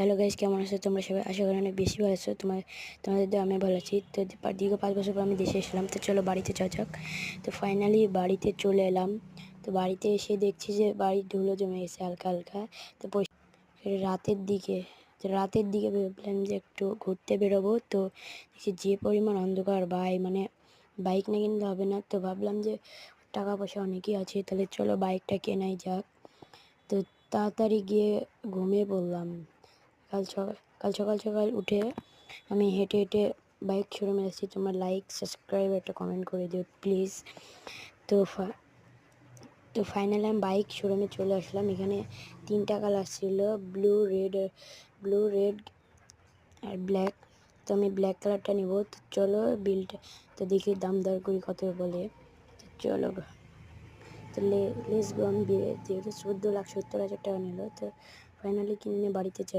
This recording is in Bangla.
হ্যালো গাইস, কেমন আছো তোমরা সবাই? আশা করি অনেক বেশি ভালো আছো। তোমাদের তো আমি ভালো আছি। তো দীর্ঘ 5 বছর পর আমি দেশে এসলাম। তো চলো বাড়িতে যাওয়া যাক। তো ফাইনালি বাড়িতে চলে এলাম। তো বাড়িতে এসে দেখছি যে বাড়ির ধুলো জমে গেছে হালকা হালকা। তো রাতের দিকে ভেবেছিলাম যে একটু ঘুরতে বেরোবো। তো দেখছি যে পরিমাণ অন্ধকার, মানে বাইক না কিনলে হবে না। তো ভাবলাম যে টাকা পয়সা অনেকই আছে, তাহলে চলো বাইকটা কেনাই যাক। তো তাড়াতাড়ি গিয়ে ঘুমিয়ে পড়লাম। কাল সকাল সকাল উঠে আমি হেঁটে হেঁটে বাইক শোরুমে এসেছি। তোমরা লাইক, সাবস্ক্রাইব, একটা কমেন্ট করে দিও প্লিজ। তো তো ফাইনালি আমি বাইক শোরুমে চলে আসলাম। এখানে 3টা কালার ছিল, ব্লু রেড আর ব্ল্যাক। তো আমি ব্ল্যাক কালারটা নেব। তো চলো বিলটা তো দেখি দাম দর করি কত বলে। তো চলো তো লেস গো, আমি যেহেতু 14,70,000 টাকা নিল। তো ফাইনালি কিনে বাড়িতে যাই।